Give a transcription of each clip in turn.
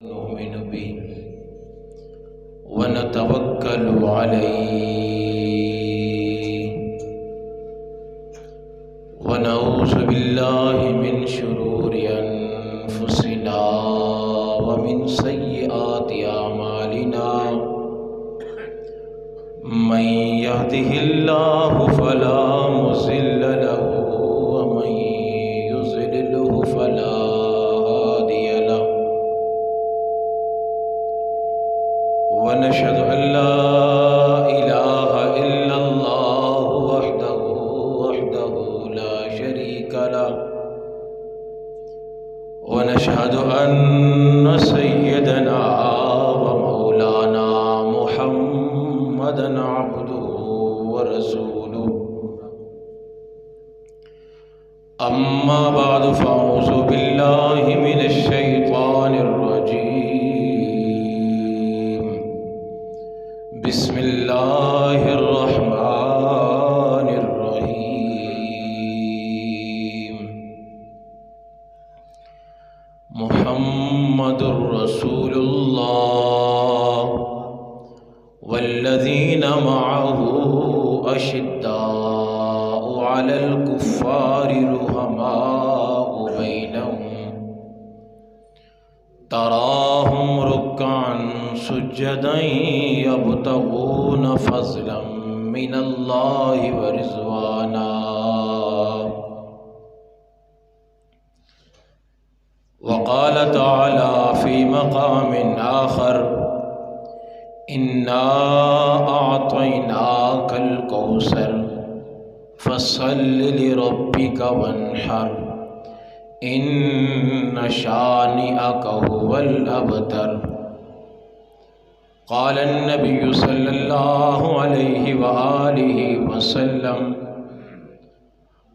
نؤمن به ونتوكل عليه ونعوذ بالله من شرور أنفسنا ومن سيئات أعمالنا من يهده الله فلا مضل له ومن يضلله فلا هادي له ونشهد أن لا إله إلا الله وحده لا شريك له ونشهد أن سيدنا ومولانا محمدا عبده ورسوله أما بعد فأعوذ بالله من الشيطان الرجيم بسم الله الرحمن الرحيم محمد رسول الله والذين معه أشداء على الكفار رحماء بينهم تراهم ركعا سجدا يبتغون فضلا من الله ورضوانا وقال تعالى في مقام آخر إنا أعطيناك الكوثر فصل لربك وانحر إن شانئك هو الأبتر قال النبي صلى الله عليه وآله وسلم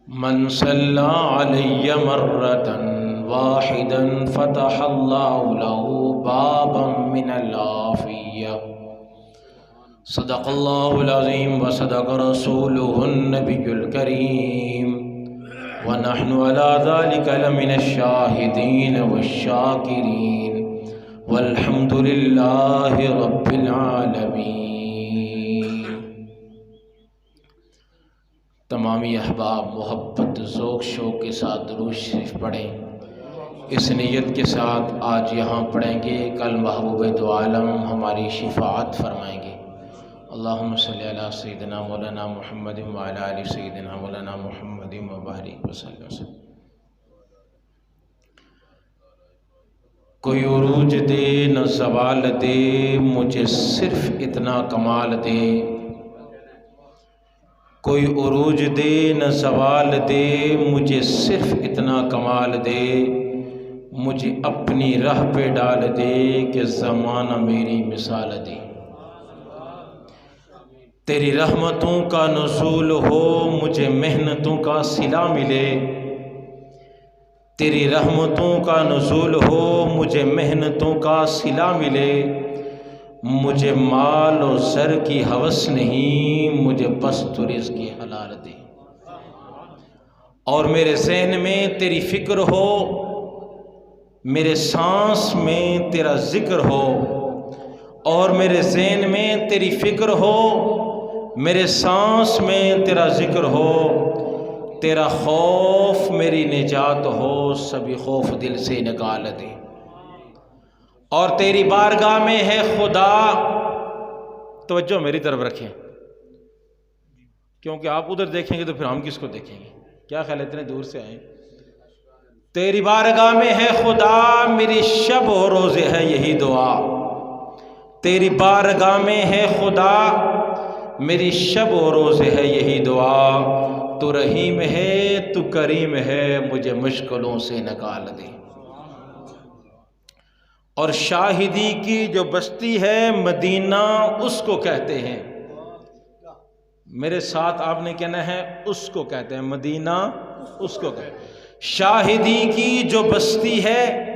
من صلى علي مرة واحدا فتح الله له بابا من العافية صدق الله العظيم وصدق رسوله النبي الكريم ونحن على ذلك لمن الشاهدين والشاكرين والحمد لله رب العالمين۔ تمامی احباب محبت ذوق شوق کے ساتھ درود شریف پڑھیں۔ اس نیت کے ساتھ آج یہاں پڑھیں گے، کل محبوب دو عالم ہماری شفاعت فرمائیں گے۔ اللہم صلی علی سیدنا مولانا محمد وعلی آل سیدنا مولانا محمد وبارک وسلم۔ کوئی عروج دے نہ زوال دے، مجھے صرف اتنا کمال دے۔ کوئی عروج دے نہ زوال دے، مجھے صرف اتنا کمال دے۔ مجھے اپنی راہ پہ ڈال دے کہ زمانہ میری مثال دے۔ تیری رحمتوں کا نزول ہو، مجھے محنتوں کا صلہ ملے۔ تیری رحمتوں کا نزول ہو، مجھے محنتوں کا صلہ ملے۔ مجھے مال و زر کی ہوس نہیں، مجھے بس تو رزق حلال دے۔ اور میرے ذہن میں تیری فکر ہو، میرے سانس میں تیرا ذکر ہو۔ اور میرے ذہن میں تیری فکر ہو، میرے سانس میں تیرا ذکر ہو۔ تیرا خوف میری نجات ہو، سبھی خوف دل سے نکال دے۔ اور تیری بارگاہ میں ہے خدا، توجہ میری طرف رکھیں، کیونکہ آپ ادھر دیکھیں گے تو پھر ہم کس کو دیکھیں گے؟ کیا خیال ہے اتنے دور سے آئیں؟ تیری بارگاہ میں ہے خدا، میری شب و روز ہے یہی دعا۔ تیری بارگاہ میں ہے خدا، میری شب و روز ہے یہی دعا۔ تو رحیم ہے، تو کریم ہے، مجھے مشکلوں سے نکال دے۔ اور شاہدی کی جو بستی ہے مدینہ، اس کو کہتے ہیں، میرے ساتھ آپ نے کہنا ہے اس کو کہتے ہیں، مدینہ اس کو کہتے ہیں۔ شاہدی کی جو بستی ہے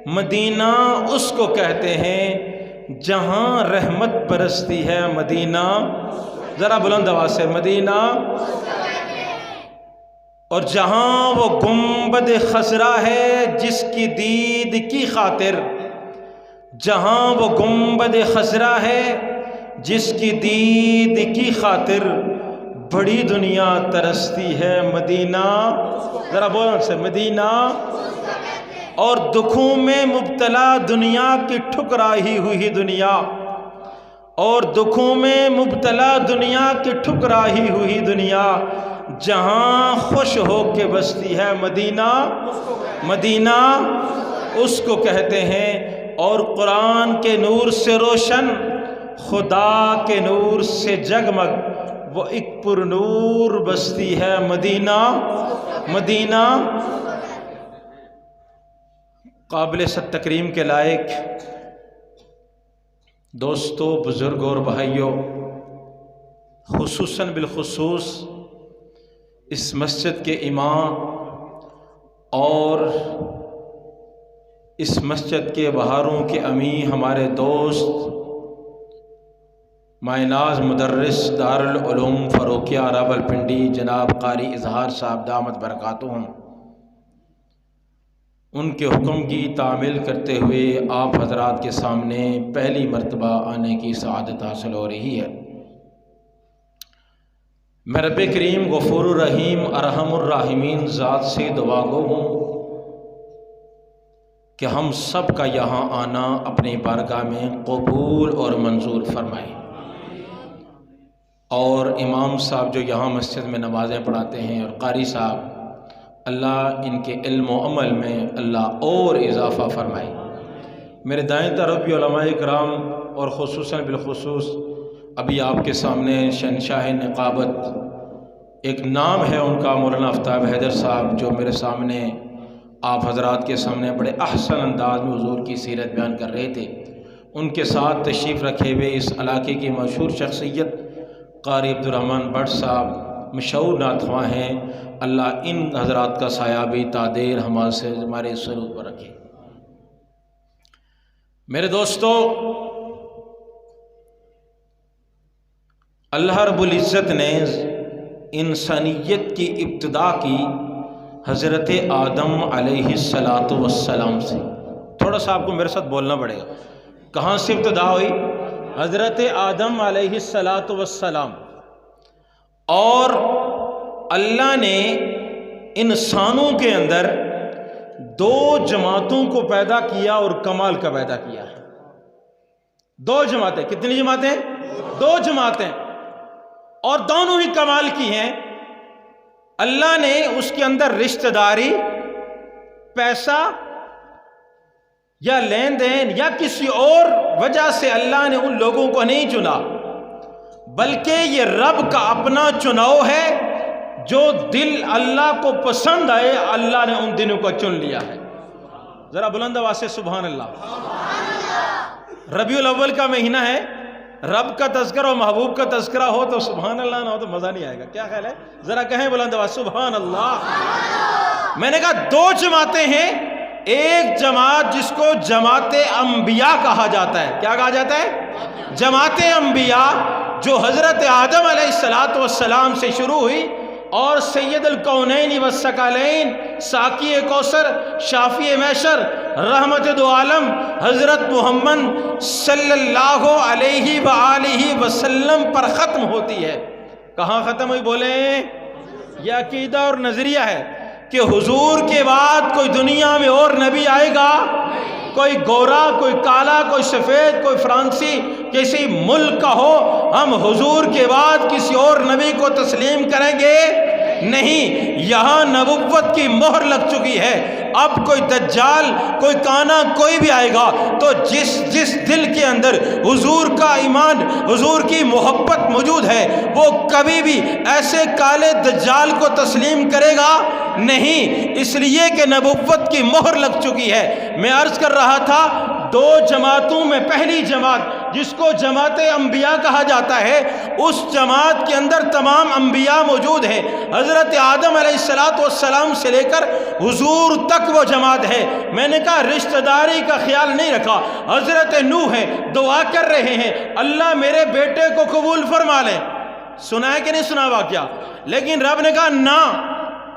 مدینہ اس کو کہتے ہیں، جہاں رحمت برستی ہے مدینہ، ذرا بلند آواز سے، مدینہ اور جہاں وہ گنبد خضرا ہے جس کی دید کی خاطر جہاں وہ گنبد خضرا ہے جس کی دید کی خاطر بڑی دنیا ترستی ہے، مدینہ، ذرا بولو سے مدینہ، اور دکھوں میں مبتلا دنیا کی ٹھکرائی ہوئی دنیا، اور دکھوں میں مبتلا دنیا کی ٹھکرائی ہوئی دنیا، جہاں خوش ہو کے بستی ہے مدینہ، مدینہ اس کو کہتے ہیں۔ اور قرآن کے نور سے روشن، خدا کے نور سے جگمگ، وہ ایک پر نور بستی ہے مدینہ، مدینہ۔ قابل تکریم کے لائق دوستو، بزرگوں اور بھائیوں، خصوصاً بالخصوص اس مسجد کے امام اور اس مسجد کے بہاروں کے امی، ہمارے دوست مائناز مدرس دارالعلوم فاروقیہ راولپنڈی جناب قاری اظہار صاحب دامت برکاتہم، ان کے حکم کی تعمیل کرتے ہوئے آپ حضرات کے سامنے پہلی مرتبہ آنے کی سعادت حاصل ہو رہی ہے۔ میں رب کریم غفور الرحیم ارحم الراحمین ذات سے دعا گو ہوں کہ ہم سب کا یہاں آنا اپنی بارگاہ میں قبول اور منظور فرمائے، اور امام صاحب جو یہاں مسجد میں نمازیں پڑھاتے ہیں اور قاری صاحب، اللہ ان کے علم و عمل میں اللہ اور اضافہ فرمائے۔ میرے دائیں طرف بھی علماء کرام اور خصوصاً بالخصوص ابھی آپ کے سامنے شہنشاہ نقابت ایک نام ہے ان کا، مولانا آفتاب حیدر صاحب، جو میرے سامنے آپ حضرات کے سامنے بڑے احسن انداز میں حضور کی سیرت بیان کر رہے تھے۔ ان کے ساتھ تشریف رکھے ہوئے اس علاقے کی مشہور شخصیت قاری عبدالرحمن بٹ صاحب مشہور نعت خواں ہیں، اللہ ان حضرات کا سایہ بھی تادیر ہمارے سرور پر رکھے۔ میرے دوستو، اللہ رب العزت نے انسانیت کی ابتدا کی حضرت آدم علیہ السلام سے۔ تھوڑا سا آپ کو میرے ساتھ بولنا پڑے گا، کہاں سے ابتدا ہوئی؟ حضرت آدم علیہ السلام، اور اللہ نے انسانوں کے اندر دو جماعتوں کو پیدا کیا اور کمال کا پیدا کیا ہے۔ دو جماعتیں، کتنی جماعتیں؟ دو جماعتیں، اور دونوں ہی کمال کی ہیں۔ اللہ نے اس کے اندر رشتہ داری، پیسہ یا لین دین یا کسی اور وجہ سے اللہ نے ان لوگوں کو نہیں چنا، بلکہ یہ رب کا اپنا چناؤ ہے۔ جو دل اللہ کو پسند آئے اللہ نے ان دنوں کو چن لیا ہے۔ ذرا بلند آواز سے سبحان اللہ۔ ربیع الاول کا مہینہ ہے، رب کا تذکرہ اور محبوب کا تذکرہ ہو تو سبحان اللہ نہ ہو تو مزہ نہیں آئے گا۔ کیا خیال ہے؟ ذرا کہیں بلند آواز سبحان اللہ۔ میں نے کہا دو جماعتیں ہیں، ایک جماعت جس کو جماعت انبیاء کہا جاتا ہے۔ کیا کہا جاتا ہے؟ جماعت انبیاء، جو حضرت آدم علیہ السلام سے شروع ہوئی اور سید الکونین والثقلین، ساقی کوثر، شافی محشر، رحمت دو عالم حضرت محمد صلی اللہ علیہ وآلہ وسلم پر ختم ہوتی ہے۔ کہاں ختم ہوئی بولیں؟ یہ عقیدہ اور نظریہ ہے کہ حضور کے بعد کوئی دنیا میں اور نبی آئے گا، کوئی گورا، کوئی کالا، کوئی سفید، کوئی فرانسی، کسی ملک کا ہو، ہم حضور کے بعد کسی اور نبی کو تسلیم کریں گے نہیں۔ یہاں نبوت کی مہر لگ چکی ہے۔ اب کوئی دجال، کوئی کانا، کوئی بھی آئے گا تو جس دل کے اندر حضور کا ایمان، حضور کی محبت موجود ہے، وہ کبھی بھی ایسے کالے دجال کو تسلیم کرے گا نہیں، اس لیے کہ نبوت کی مہر لگ چکی ہے۔ میں عرض کر رہا تھا دو جماعتوں میں پہلی جماعت جس کو جماعت انبیاء کہا جاتا ہے، اس جماعت کے اندر تمام انبیاء موجود ہیں۔ حضرت آدم علیہ السلام سے لے کر حضور تک وہ جماعت ہے۔ میں نے کہا رشتہ داری کا خیال نہیں رکھا۔ حضرت نوح ہے، دعا کر رہے ہیں اللہ میرے بیٹے کو قبول فرما لے۔ سنا ہے کہ نہیں سنا واقعہ؟ لیکن رب نے کہا نہ،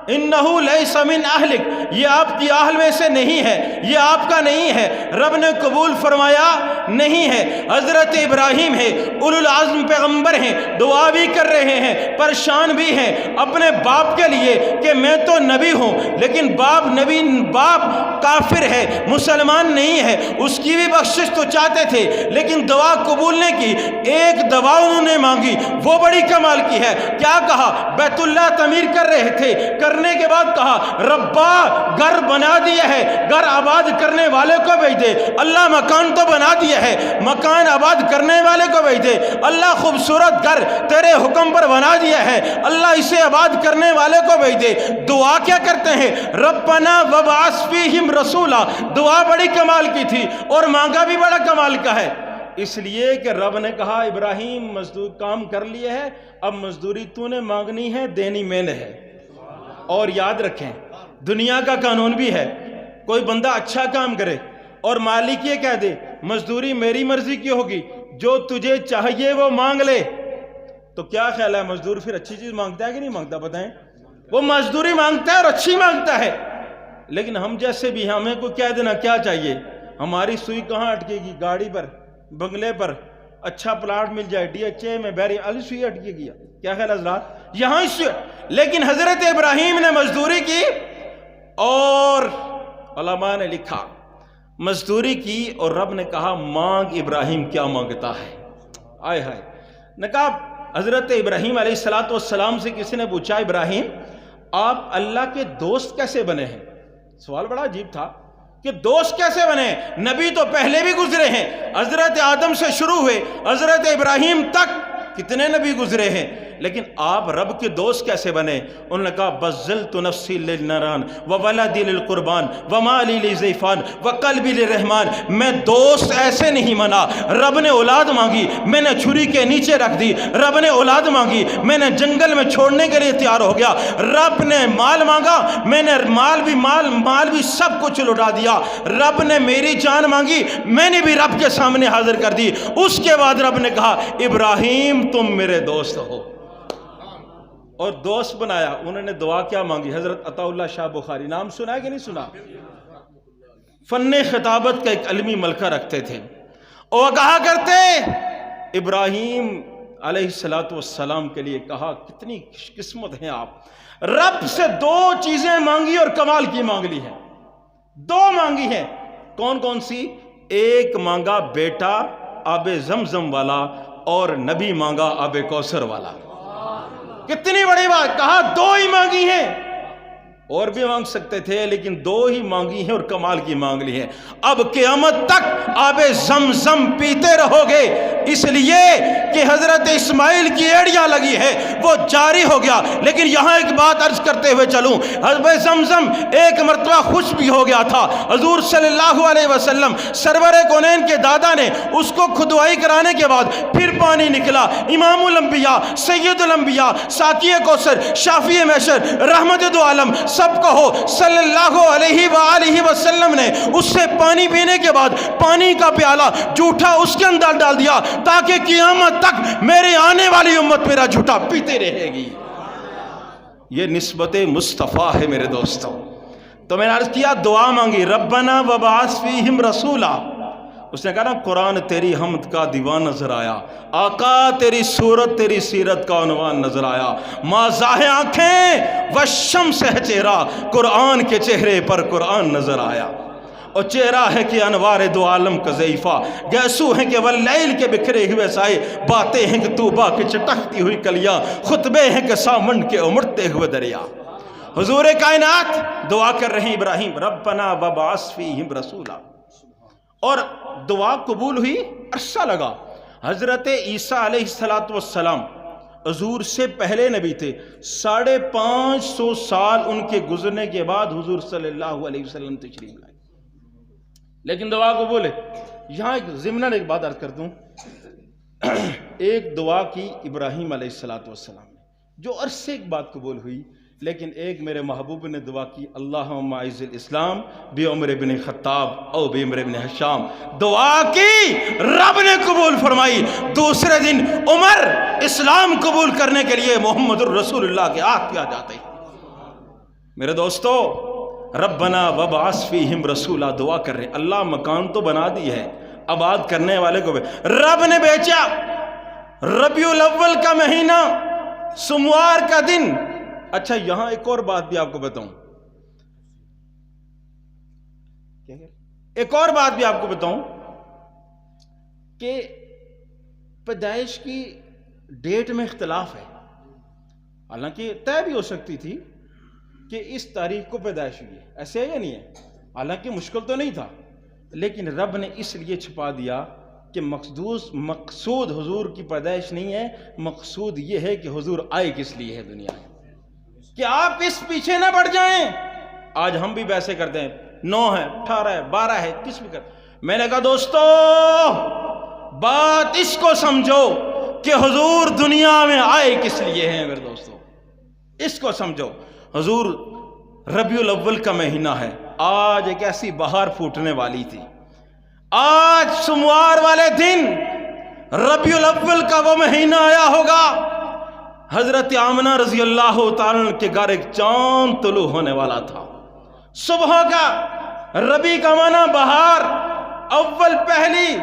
انہو لیس من اہلک، یہ آپ کی اہل میں سے نہیں ہے، یہ آپ کا نہیں ہے۔ رب نے قبول فرمایا نہیں ہے۔ حضرت ابراہیم ہے، اولو العزم پیغمبر ہیں، دعا بھی کر رہے ہیں، پریشان بھی ہیں اپنے باپ کے لیے کہ میں تو نبی ہوں لیکن باپ کافر ہے، مسلمان نہیں ہے، اس کی بھی بخشش تو چاہتے تھے لیکن دعا قبولنے کی ایک دعا انہوں نے مانگی، وہ بڑی کمال کی ہے۔ کیا کہا؟ بیت اللہ تعمیر کر رہے تھے، کرنے کے بعد کہا ربا گھر بنا دیا ہے، گھر آباد کرنے والے کو بھیج دے۔ اللہ مکان تو بنا دیا ہے، مکان آباد کرنے والے کو بھیج دے۔ اللہ خوبصورت گھر تیرے حکم پر بنا دیا ہے، اللہ اسے آباد کرنے والے کو بھیج دے۔ دعا کیا کرتے ہیں؟ ربنا وابعث فیہم رسولا۔ دعا بڑی کمال کی تھی اور مانگا بھی بڑا کمال کا ہے، اس لیے کہ رب نے کہا ابراہیم مزدور کام کر لیے ہے، اب مزدوری تو نے مانگنی ہے، دینی میں نے ہے۔ اور یاد رکھیں دنیا کا قانون بھی ہے، کوئی بندہ اچھا کام کرے اور مالک یہ کہہ دے مزدوری میری مرضی کی ہوگی، جو تجھے چاہیے وہ مانگ لے، تو کیا خیال ہے مزدور پھر اچھی چیز مانگتا ہے کہ نہیں مانگتا؟ بتائیں، وہ مزدوری مانگتا ہے اور اچھی مانگتا ہے۔ لیکن ہم جیسے بھی ہمیں کوئی کہہ دینا کیا چاہیے، ہماری سوئی کہاں اٹکے گی؟ گاڑی پر، بنگلے پر، اچھا پلاٹ مل جائے ڈی ایچ اے میں، بہری علی سوئی اٹکے گیا۔ کیا خیال حضرات؟ یہاں اس لیکن حضرت ابراہیم نے مزدوری کی اور علماء نے لکھا مزدوری کی اور رب نے کہا مانگ ابراہیم کیا مانگتا ہے۔ آئے ہائے، نے کہا حضرت ابراہیم علیہ السلام سے کسی نے پوچھا ابراہیم آپ اللہ کے دوست کیسے بنے ہیں؟ سوال بڑا عجیب تھا کہ دوست کیسے بنے؟ نبی تو پہلے بھی گزرے ہیں، حضرت آدم سے شروع ہوئے حضرت ابراہیم تک کتنے نبی گزرے ہیں، لیکن آپ رب کے دوست کیسے بنے؟ انہوں نے کہا بذلت نفسی للنران وولدی للقربان ومالی لزیفان وقلبی للرحمان۔ میں دوست ایسے نہیں منا، رب نے اولاد مانگی میں نے چھری کے نیچے رکھ دی، رب نے اولاد مانگی میں نے جنگل میں چھوڑنے کے لیے تیار ہو گیا، رب نے مال مانگا میں نے مال بھی سب کچھ لٹا دیا، رب نے میری جان مانگی میں نے بھی رب کے سامنے حاضر کر دی۔ اس کے بعد رب نے کہا ابراہیم تم میرے دوست ہو، اور دوست بنایا۔ انہوں نے دعا کیا مانگی؟ حضرت عطا اللہ شاہ بخاری، نام سنا ہے کہ نہیں سنا؟ فن خطابت کا ایک علمی ملکہ رکھتے تھے، اور کہا کرتے ابراہیم علیہ السلام کے لیے کہا کتنی قسمت ہیں آپ، رب سے دو چیزیں مانگی اور کمال کی مانگ لی ہیں، دو مانگی ہیں۔ کون کون سی؟ ایک مانگا بیٹا آب زمزم والا اور نبی مانگا آب کوثر والا۔ کتنی بڑی بات، کہا دو ہی مانگی ہیں، اور بھی مانگ سکتے تھے لیکن دو ہی مانگی ہیں اور کمال کی مانگ لی ہے۔ اب قیامت تک آب زمزم پیتے رہو گے، اس لیے کہ حضرت اسماعیل کی ایڑیاں لگی ہے وہ جاری ہو گیا۔ لیکن یہاں ایک بات عرض کرتے ہوئے چلوں، آب زمزم ایک مرتبہ خوش بھی ہو گیا تھا، حضور صلی اللہ علیہ وسلم سرور کونین کے دادا نے اس کو کھدوائی کرانے کے بعد پھر پانی نکلا۔ امام الانبیاء، سید الانبیاء، ساقی کوثر، شافی محشر، رحمت دو عالم سب کہو صلی اللہ علیہ وآلہ وسلم نے اس سے پانی پینے کے بعد پانی کا پیالہ جھوٹا اس کے اندر ڈال دیا تاکہ قیامت تک میرے آنے والی امت میرا جھوٹا پیتے رہے گی۔ یہ نسبت مصطفیٰ ہے میرے دوستوں۔ تو میں نے عرض کیا دعا مانگی ربنا وبعث فیہم رسولا، اس نے کہا نا قرآن تیری حمد کا دیوان نظر آیا، آقا تیری صورت تیری سیرت کا عنوان نظر آیا، مازاہ آنکھیں والشمس ہے چہرہ، قرآن کے چہرے پر قرآن نظر آیا، اور چہرہ ہے کہ انوار دو عالم کا ضعیفہ، گیسو ہیں کہ واللیل کے بکھرے ہوئے سائے، باتیں ہیں کہ طوبہ کی چٹکتی ہوئی کلیاں، خطبے ہیں کہ سامن کے امڑتے ہوئے دریا۔ حضور کائنات دعا کر رہے ہیں ابراہیم ربنا وبعث فیہم رسولا، اور دعا قبول ہوئی، عرصہ لگا۔ حضرت عیسیٰ علیہ السلام حضور سے پہلے نبی تھے، 550 سال ان کے گزرنے کے بعد حضور صلی اللہ علیہ وسلم تشریف لائے، لیکن دعا قبول ہے۔ یہاں ایک ضمناً ایک بات عرض کر دوں، ایک دعا کی ابراہیم علیہ السلام نے جو عرصے ایک بات قبول ہوئی، لیکن ایک میرے محبوب نے دعا کی اللہم اعز الاسلام بعمر بن خطاب او بعمر بن ہشام، دعا کی رب نے قبول فرمائی۔ دوسرے دن عمر اسلام قبول کرنے کے لیے محمد الرسول اللہ کے ہاتھ پہ آ جاتے ہیں۔ میرے دوستو، ربنا وابعث فیہم رسولا، دعا کر رہے ہیں اللہ مکان تو بنا دی ہے، آباد کرنے والے کو رب نے بیچا۔ ربیع الاول کا مہینہ، سوموار کا دن۔ اچھا یہاں ایک اور بات بھی آپ کو بتاؤں، کہ پیدائش کی ڈیٹ میں اختلاف ہے، حالانکہ طے بھی ہو سکتی تھی کہ اس تاریخ کو پیدائش ہوئی ہے، ایسے ہے یا نہیں ہے؟ حالانکہ مشکل تو نہیں تھا، لیکن رب نے اس لیے چھپا دیا کہ مقصود حضور کی پیدائش نہیں ہے، مقصود یہ ہے کہ حضور آئے کس لیے ہے دنیا میں، کہ آپ اس پیچھے نہ بڑھ جائیں۔ آج ہم بھی ویسے کرتے ہیں، 9 ہے، 18 ہے، 12 ہے، 30 بھی کرتے۔ میں نے کہا دوستو بات اس کو سمجھو کہ حضور دنیا میں آئے کس لیے ہیں، میرے دوستو اس کو سمجھو۔ حضور ربیع الاول کا مہینہ ہے، آج ایک ایسی بہار پھوٹنے والی تھی، آج سوموار والے دن ربیع الاول کا وہ مہینہ آیا ہوگا، حضرت آمنہ رضی اللہ تعالیٰ کے گھر ایک چاند طلوع ہونے والا تھا، صبح کا۔ ربیع کا معنی بہار، اول پہلی،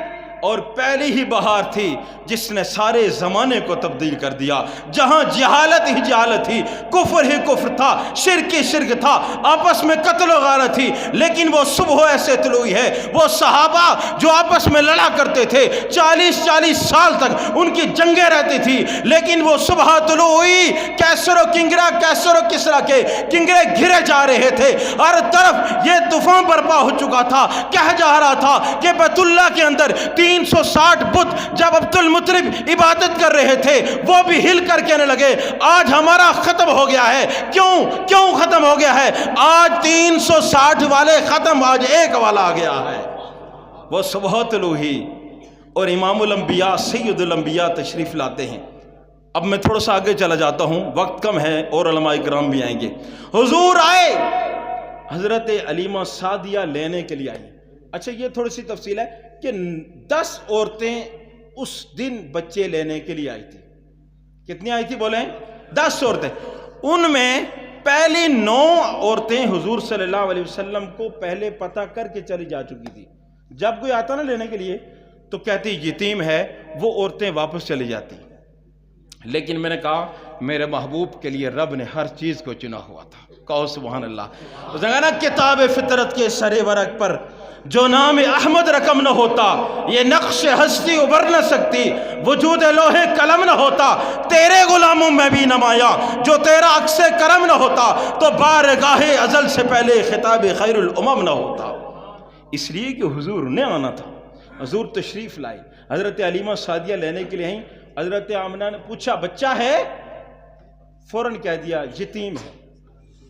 اور پہلی ہی بہار تھی جس نے سارے زمانے کو تبدیل کر دیا۔ جہاں جہالت ہی جہالت تھی، کفر ہی کفر تھا، شرک ہی شرک تھا، آپس میں قتل و غارت تھی، لیکن وہ صبح ایسے طلوع ہے۔ وہ صحابہ جو آپس میں لڑا کرتے تھے، 40 سال تک ان کی جنگیں رہتی تھی، لیکن وہ صبح طلوع ہوئی، کیسر و کسرا کے کنگرے گھرے جا رہے تھے، ہر طرف یہ طوفان برپا ہو چکا تھا، کہہ جا رہا تھا کہ بیت اللہ کے اندر 360 بت جب عبد المطلب عبادت کر رہے تھے وہ بھی ہل کر کہنے لگے آج ہمارا ختم ہو گیا ہے۔ کیوں ختم ہو گیا ہے؟ آج 360 والے ختم، آج ایک والا آ گیا ہے۔ وہ صبح طلوع ہوئی اور امام الانبیاء سید الانبیاء تشریف لاتے ہیں۔ اب میں تھوڑا سا آگے چلا جاتا ہوں، وقت کم ہے اور علماء کرام بھی آئیں گے۔ حضور آئے، حضرت علیمہ سعدیہ لینے کے لیے آئی۔ اچھا یہ تھوڑی سی تفصیل ہے کہ 10 عورتیں اس دن بچے لینے کے لیے آئی تھی۔ کتنی آئی تھی بولیں؟ 10 عورتیں۔ ان میں پہلی 9 عورتیں حضور صلی اللہ علیہ وسلم کو پہلے پتہ کر کے چلی جا چکی تھی۔ جب کوئی آتا نا لینے کے لیے تو کہتی یتیم ہے، وہ عورتیں واپس چلی جاتی۔ لیکن میں نے کہا میرے محبوب کے لیے رب نے ہر چیز کو چنا ہوا تھا، کہو سبحان اللہ۔ اس نے کہا نا کتاب فطرت کے سرے ورق پر جو نام احمد رقم نہ ہوتا، یہ نقش ہستی ابھر نہ سکتی، وجود لوہے قلم نہ ہوتا، تیرے غلاموں میں بھی نمایا جو تیرا عکس کرم نہ ہوتا، تو بارگاہ ازل سے پہلے خطاب خیر الامم نہ ہوتا۔ اس لیے کہ حضور نے آنا تھا، حضور تشریف لائے۔ حضرت علیمہ سعدیہ لینے کے لیے آئیں۔ حضرت آمنہ نے پوچھا بچہ ہے؟ فوراً کہہ دیا یتیم ہے۔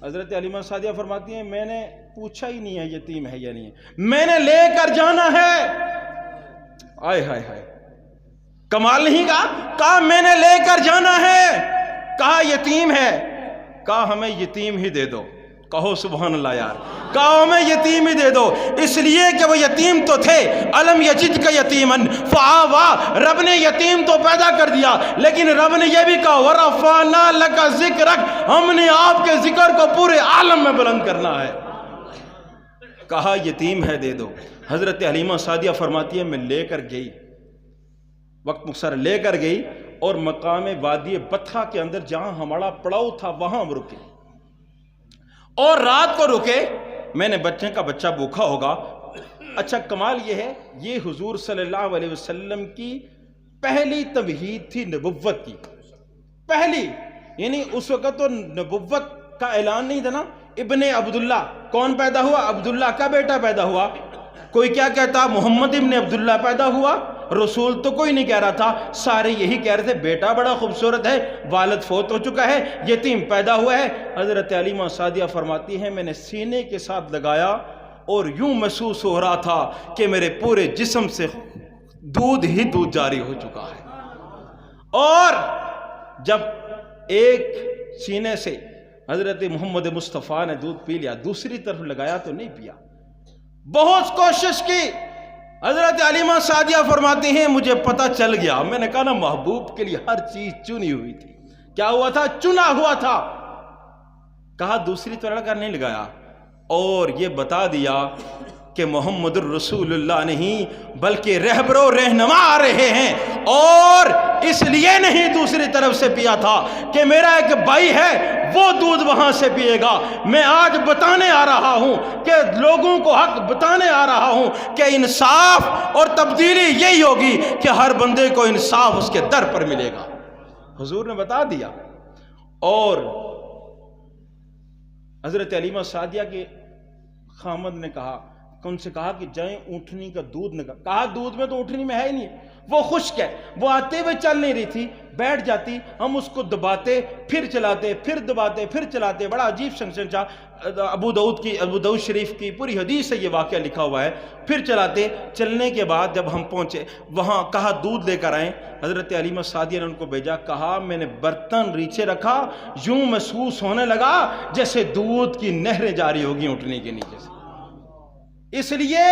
حضرت علیمہ سعدیہ فرماتی ہیں میں نے پوچھا ہی نہیں ہے یتیم ہے یا نہیں ہے، میں نے لے کر جانا ہے۔ آئے ہائے ہائے، کمال نہیں کہا میں نے لے کر جانا ہے، کہا یتیم ہے، کہا ہمیں یتیم ہی دے دو، کہو سبحان اللہ یار، کہا ہمیں یتیم ہی دے دو، اس لیے کہ وہ یتیم تو تھے، علم یجد کا یتیمن فآوا، رب نے یتیم تو پیدا کر دیا، لیکن رب نے یہ بھی کہا ورفعنا لک ذکرک، ہم نے آپ کے ذکر کو پورے عالم میں بلند کرنا ہے، کہا یتیم ہے دے دو۔ حضرت حلیمہ سعدیہ فرماتی ہے میں لے کر گئی، وقت مختصر لے کر گئی، اور مقام وادی بطحہ کے اندر جہاں ہمارا پڑاؤ تھا وہاں ہم رکے، اور رات کو رکے۔ میں نے بچے کا بچہ بھوکا ہوگا۔ اچھا کمال یہ ہے، یہ حضور صلی اللہ علیہ وسلم کی پہلی تمہید تھی نبوت کی، پہلی، یعنی اس وقت تو نبوت کا اعلان نہیں تھا نا۔ ابن عبداللہ کون پیدا ہوا؟ عبداللہ کا بیٹا پیدا ہوا۔ کوئی کیا کہتا؟ محمد ابن عبداللہ پیدا ہوا۔ رسول تو کوئی نہیں کہہ رہا تھا، سارے یہی کہہ رہے تھے بیٹا بڑا خوبصورت ہے، والد فوت ہو چکا ہے، یتیم پیدا ہوا ہے۔ حضرت علیمہ سعدیہ فرماتی ہیں میں نے سینے کے ساتھ لگایا اور یوں محسوس ہو رہا تھا کہ میرے پورے جسم سے دودھ ہی دودھ جاری ہو چکا ہے۔ اور جب ایک سینے سے حضرت محمد مصطفیٰ نے دودھ پی لیا، دوسری طرف لگایا تو نہیں پیا، بہت کوشش کی۔ حضرت علیمہ سعدیہ فرماتی ہیں مجھے پتہ چل گیا، میں نے کہا نا محبوب کے لیے ہر چیز چنی ہوئی تھی، کیا ہوا تھا؟ چنا ہوا تھا۔ کہا دوسری طرح نہیں لگایا اور یہ بتا دیا کہ محمد الرسول اللہ نہیں بلکہ رہبر و رہنما آ رہے ہیں، اور اس لیے نہیں دوسری طرف سے پیا تھا کہ میرا ایک بھائی ہے وہ دودھ وہاں سے پیے گا، میں آج بتانے آ رہا ہوں کہ لوگوں کو حق بتانے آ رہا ہوں کہ انصاف اور تبدیلی یہی ہوگی کہ ہر بندے کو انصاف اس کے در پر ملے گا۔ حضور نے بتا دیا۔ اور حضرت علیمہ سعدیہ کے خامد نے کہا کہ ان سے کہا کہ جائیں اونٹنی کا دودھ نکال، کہا دودھ میں تو اونٹنی میں ہے ہی نہیں، وہ خشک ہے، وہ آتے ہوئے چل نہیں رہی تھی، بیٹھ جاتی، ہم اس کو دباتے پھر چلاتے پھر دباتے پھر چلاتے، بڑا عجیب فنکشن تھا۔ ابو داؤد شریف کی پوری حدیث سے یہ واقعہ لکھا ہوا ہے۔ پھر چلاتے، چلنے کے بعد جب ہم پہنچے وہاں کہا دودھ لے کر آئیں، حضرت علیمہ سعدیہ نے ان کو بھیجا، کہا میں نے برتن نیچے رکھا، یوں محسوس ہونے لگا جیسے دودھ کی نہریں جاری ہوگی اونٹنی کے نیچے سے۔ اس لیے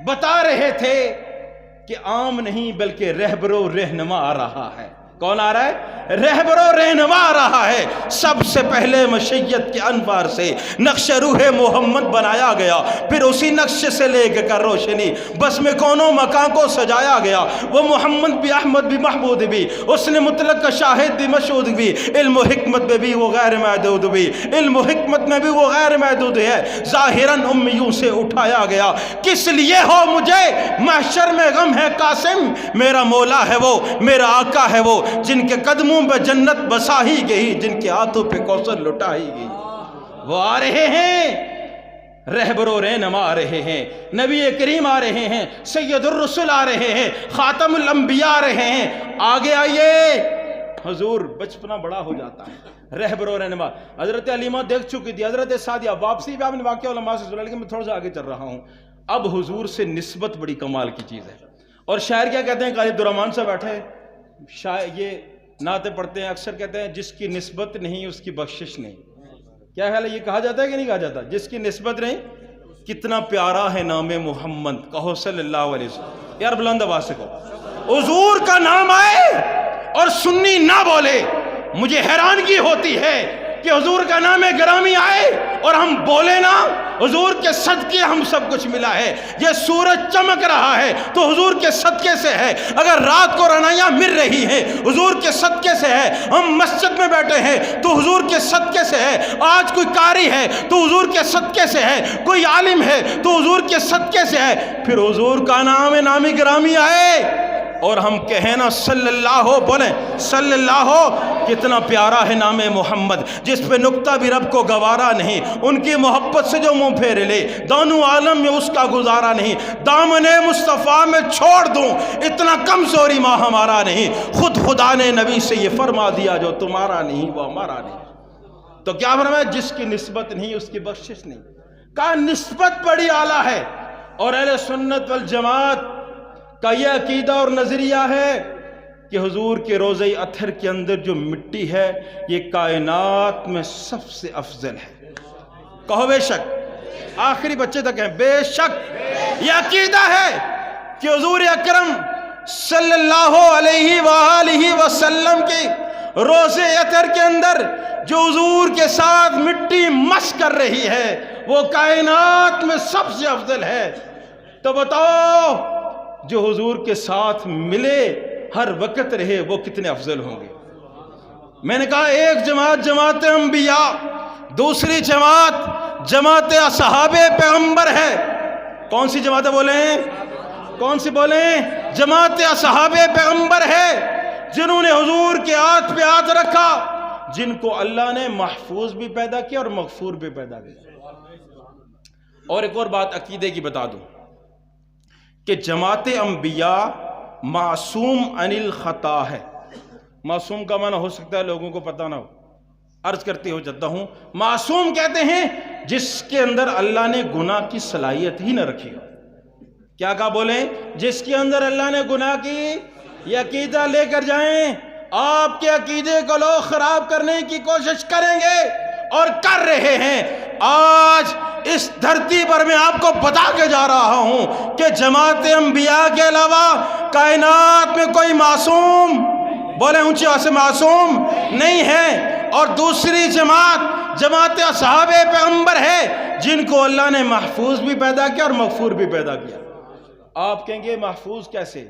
بتا رہے تھے کہ عام نہیں بلکہ رہبر و رہنما آ رہا ہے۔ کون آ رہا ہے؟ رہبر و رہنما آ رہا ہے۔ سب سے پہلے مشیت کے انوار سے نقش روح محمد بنایا گیا، پھر اسی نقش سے لے کر روشنی بس میں کونوں مکان کو سجایا گیا۔ وہ محمد بھی، احمد بھی، محمود بھی، اس نے مطلق کا شاہد بھی، مشہود بھی، علم و حکمت میں بھی وہ غیر محدود بھی، علم و حکمت میں بھی وہ غیر محدود ہے۔ ظاہراً امیوں سے اٹھایا گیا، کس لیے ہو مجھے محشر میں غم ہے قاسم، میرا مولا ہے وہ، میرا آقا ہے وہ، جن کے قدموں پہ جنت بسا ہی گئی، جن کے ہاتھوں پہ کوثر لٹا ہی گئی۔ وہ آ رہے ہیں، رہبر و رہنما آ رہے ہیں، نبی کریم آ رہے ہیں، سید الرسل آ رہے ہیں، خاتم الانبیاء آ رہے ہیں۔ آگے آئیے، حضور بچپنا بڑا ہو جاتا ہے، رہبر و رہنما۔ حضرت علیمہ دیکھ چکی تھی، حضرت سعدیہ واپسی بھی آپ نے واقعہ علماء سے سنا، لیکن میں تھوڑا سا آگے چل رہا ہوں۔ اب حضور سے نسبت بڑی کمال کی چیز ہے، اور شاعر کیا کہتے ہیں، قاری عبدالرحمن سے بیٹھے یہ نعتیں پڑھتے ہیں، اکثر کہتے ہیں جس کی نسبت نہیں اس کی بخشش نہیں۔ کیا خیال ہے، یہ کہا جاتا ہے کہ نہیں کہا جاتا؟ جس کی نسبت نہیں، کتنا پیارا ہے نام محمد، کہو صلی اللہ علیہ وسلم، یار بلند آواز سے کہو۔ حضور کا نام آئے اور سنی نہ بولے، مجھے حیرانگی ہوتی ہے کہ حضور کا نام گرامی آئے اور ہم بولے نا۔ حضور کے صدقے ہم سب کچھ ملا ہے، یہ سورج چمک رہا ہے تو حضور کے صدقے سے ہے، اگر رات کو رعنائیاں مل رہی ہیں حضور کے صدقے سے ہے، ہم مسجد میں بیٹھے ہیں تو حضور کے صدقے سے ہے، آج کوئی قاری ہے تو حضور کے صدقے سے ہے، کوئی عالم ہے تو حضور کے صدقے سے ہے۔ پھر حضور کا نام نامی گرامی آئے اور ہم کہیں نا صلی اللہ، بولیں صلی اللہ، کتنا پیارا ہے نام محمد، جس پہ نقطہ بھی رب کو گوارا نہیں، ان کی محبت سے جو منہ پھیر لے دونوں عالم میں اس کا گزارا نہیں، دامن مصطفیٰ میں چھوڑ دوں اتنا کمزوری ماں ہمارا نہیں، خود خدا نے نبی سے یہ فرما دیا جو تمہارا نہیں وہ ہمارا نہیں۔ تو کیا فرمایا، جس کی نسبت نہیں اس کی بخشش نہیں۔ کہا نسبت بڑی اعلیٰ ہے، اور اہل سنت والجماعت کا یہ عقیدہ اور نظریہ ہے کہ حضور کے روضہ اطہر کے اندر جو مٹی ہے یہ کائنات میں سب سے افضل ہے۔ کہو بے شک، آخری بچے تک ہیں، بے شک یہ عقیدہ ہے کہ حضور اکرم صلی اللہ علیہ وآلہ وسلم کی روضہ اطہر کے اندر جو حضور کے ساتھ مٹی مس کر رہی ہے وہ کائنات میں سب سے افضل ہے۔ تو بتاؤ جو حضور کے ساتھ ملے ہر وقت رہے وہ کتنے افضل ہوں گے۔ میں نے کہا ایک جماعت جماعت انبیاء، دوسری جماعت جماعت اصحاب پیغمبر ہے۔ کون سی جماعتیں بولیں؟ کون سی بولیں؟ جماعت اصحاب پیغمبر ہے، جنہوں نے حضور کے ہاتھ پہ ہاتھ رکھا، جن کو اللہ نے محفوظ بھی پیدا کیا اور مغفور بھی پیدا کیا۔ اور ایک اور بات عقیدے کی بتا دوں کہ جماعت انبیاء معصوم عن الخطا ہے۔ معصوم کا معنی ہو سکتا ہے لوگوں کو پتہ نہ ہو، عرض کرتے ہو جاتا ہوں، معصوم کہتے ہیں جس کے اندر اللہ نے گناہ کی صلاحیت ہی نہ رکھی ہو۔ کیا کہا بولیں؟ جس کے اندر اللہ نے گناہ کی، یہ عقیدہ لے کر جائیں، آپ کے عقیدے کو لوگ خراب کرنے کی کوشش کریں گے اور کر رہے ہیں۔ آج اس دھرتی پر میں آپ کو بتا کے جا رہا ہوں کہ جماعت انبیاء کے علاوہ کائنات میں کوئی معصوم، بولے اونچی آواز سے، معصوم نہیں ہے۔ اور دوسری جماعت جماعت اصحاب پیغمبر ہے جن کو اللہ نے محفوظ بھی پیدا کیا اور مغفور بھی پیدا کیا۔ آپ کہیں گے محفوظ کیسے؟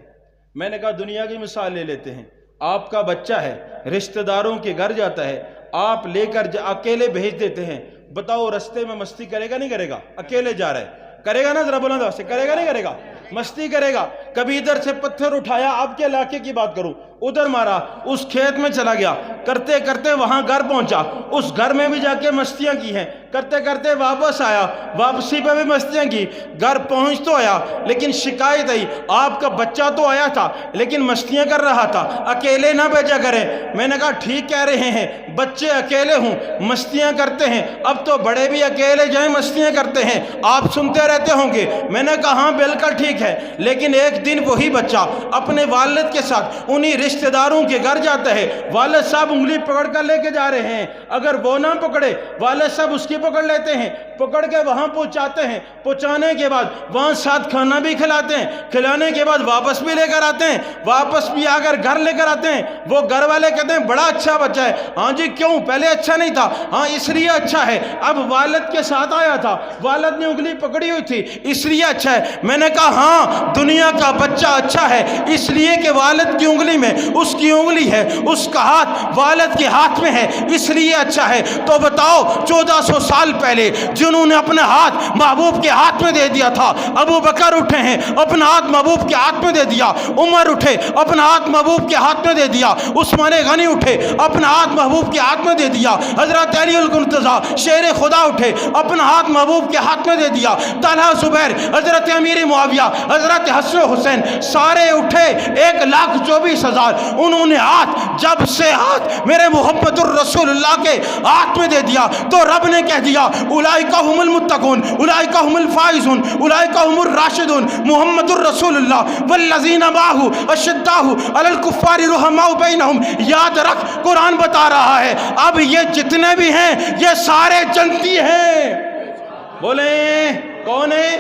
میں نے کہا دنیا کی مثال لے لیتے ہیں۔ آپ کا بچہ ہے، رشتہ داروں کے گھر جاتا ہے، آپ لے کر اکیلے بھیج دیتے ہیں، بتاؤ رستے میں مستی کرے گا نہیں کرے گا؟ اکیلے جا رہا ہے، کرے گا نا؟ ذرا بلند آواز سے، کرے گا نہیں کرے گا؟ مستی کرے گا۔ کبھی ادھر سے پتھر اٹھایا، آپ کے علاقے کی بات کروں، ادھر مارا، اس کھیت میں چلا گیا، کرتے کرتے وہاں گھر پہنچا، اس گھر میں بھی جا کے مستیاں کی ہیں، کرتے کرتے واپس آیا، واپسی پہ بھی مستیاں کی، گھر پہنچ تو آیا لیکن شکایت آئی، آپ کا بچہ تو آیا تھا لیکن مستیاں کر رہا تھا، اکیلے نہ بھیجا کریں۔ میں نے کہا ٹھیک کہہ رہے ہیں، بچے اکیلے ہوں مستیاں کرتے ہیں، اب تو بڑے بھی اکیلے جائیں مستیاں کرتے ہیں، آپ سنتے رہتے ہوں گے۔ میں نے کہا ہاں بالکل ٹھیک ہے، لیکن ایک دن وہی بچہ اپنے والد کے ساتھ انہی رشتہ داروں کے گھر جاتا ہے، والد صاحب انگلی پکڑ کر لے کے جا رہے ہیں، اگر وہ نہ پکڑے والد صاحب اس کی پکڑ لیتے ہیں، پکڑ کے وہاں پہنچاتے ہیں، پہنچانے کے بعد وہاں ساتھ کھانا بھی کھلاتے ہیں، کھلانے کے بعد واپس بھی لے کر آتے ہیں، واپس بھی آ کر گھر لے کر آتے ہیں۔ وہ گھر والے کہتے ہیں بڑا اچھا بچہ ہے۔ ہاں جی کیوں؟ پہلے اچھا نہیں تھا؟ ہاں اس لیے اچھا ہے، اب والد کے ساتھ آیا تھا، والد نے انگلی پکڑی ہوئی تھی اس لیے اچھا ہے۔ میں نے کہا ہاں دنیا کا بچہ اچھا ہے اس لیے کہ والد کی انگلی میں اس کی انگلی ہے، اس کا ہاتھ والد کے ہاتھ میں ہے اس لیے اچھا ہے۔ تو بتاؤ 1400 سال پہلے جنہوں نے اپنا ہاتھ محبوب کے ہاتھ میں دے دیا تھا، ابو بکر اٹھے ہیں اپنا ہاتھ محبوب کے ہاتھ میں دے دیا، عمر اٹھے اپنا ہاتھ محبوب کے ہاتھ میں دے دیا، عثمان غنی اٹھے اپنا ہاتھ محبوب کے ہاتھ میں دے دیا، حضرت علی المرتضی شیر خدا اٹھے اپنا ہاتھ محبوب کے ہاتھ میں دے دیا، طلحہ زبیر، حضرت امیر معاویہ، حضرت حسن حسین سارے اٹھے 1,24,000، انہوں نے ہاتھ جب سے ہاتھ میرے محمد الرسول اللہ کے ہاتھ میں دے دیا تو رب نے کہہ دیا اولئک هم المتقون اولئک هم الفائزون اولئک هم الراشدون، محمد الرسول اللہ والذین معه اشداء علی الکفار رحماء بینہم۔ یاد رکھ قرآن بتا رہا ہے اب یہ جتنے بھی ہیں یہ سارے جنتی ہیں۔ بولیں کون ہے؟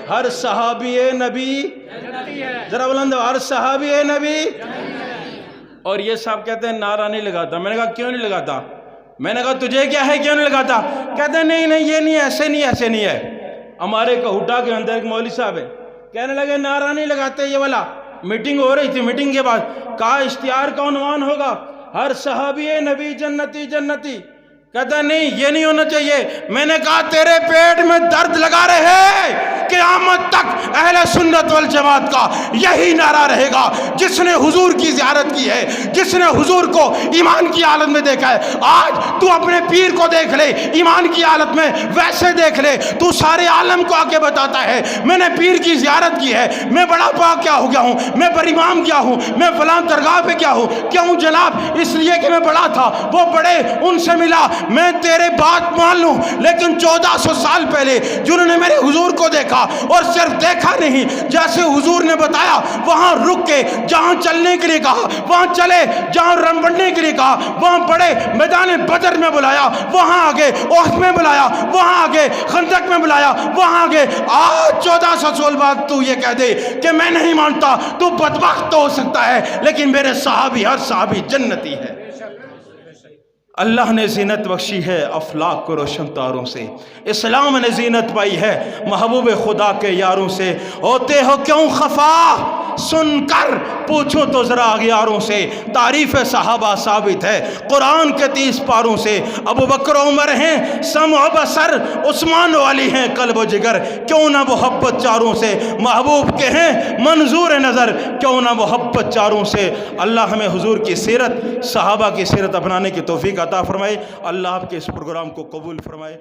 ہر صحابی نبی جنتی ہے، ذرا بلند ہر صحابی نبی جنتی ہے۔ اور یہ صاحب کہتے ہیں نعرہ نہیں لگاتا۔ میں نے کہا کیوں نہیں لگاتا؟ میں نے کہا تجھے کیا ہے کیوں نہیں لگاتا؟ کہتے ہیں نہیں نہیں یہ نہیں ایسے نہیں ایسے نہیں ہے۔ ہمارے کہوٹا کے اندر ایک مولوی صاحب ہے، کہنے لگے نعرہ نہیں لگاتے یہ والا، میٹنگ ہو رہی تھی، میٹنگ کے بعد کہا اشتہار کا عنوان ہوگا ہر صحابی نبی جنتی جنتی، کہتا نہیں یہ نہیں ہونا چاہیے۔ میں نے کہا تیرے پیٹ میں درد لگا رہے، قیامت تک اہل سنت والجماعت کا یہی نعرہ رہے گا، جس نے حضور کی زیارت کی ہے، جس نے حضور کو ایمان کی حالت میں دیکھا ہے۔ آج تو اپنے پیر کو دیکھ لے ایمان کی حالت میں، ویسے دیکھ لے تو سارے عالم کو آگے بتاتا ہے میں نے پیر کی زیارت کی ہے، میں بڑا پاک کیا ہو گیا ہوں، میں بر امام کیا ہوں، میں فلاں درگاہ پہ کیا ہوں۔ کیوں جناب؟ اس لیے کہ میں بڑا تھا، وہ بڑے ان سے ملا، میں تیرے بات مان لوں، لیکن 1400 سال پہلے جنہوں نے میرے حضور کو دیکھا اور صرف دیکھا نہیں، جیسے حضور نے بتایا وہاں رک کے، جہاں چلنے کے لیے کہا وہاں چلے، جہاں رن بڑھنے کے لیے کہا وہاں بڑے، میدان بدر میں بلایا وہاں آگے، احد میں بلایا وہاں آگے، خندق میں بلایا وہاں آگے۔ آج 1400 سال بعد تو یہ کہہ دے کہ میں نہیں مانتا، تو بدبخت تو ہو سکتا ہے، لیکن میرے صحابی ہر صحابی جنتی ہے۔ اللہ نے زینت بخشی ہے افلاک کو روشن تاروں سے، اسلام نے زینت پائی ہے محبوب خدا کے یاروں سے۔ ہوتے ہو کیوں خفا سن کر پوچھو تو ذرا اغیاروں سے، تعریف صحابہ ثابت ہے قرآن کے 30 پاروں سے۔ ابو بکر عمر ہیں سمع و بصر، عثمان والی ہیں قلب و جگر، کیوں نہ محبت چاروں سے، محبوب کے ہیں منظور نظر، کیوں نہ محبت چاروں سے۔ اللہ ہمیں حضور کی سیرت، صحابہ کی سیرت اپنانے کی توفیق عطا فرمائے۔ اللہ آپ کے اس پروگرام کو قبول فرمائے۔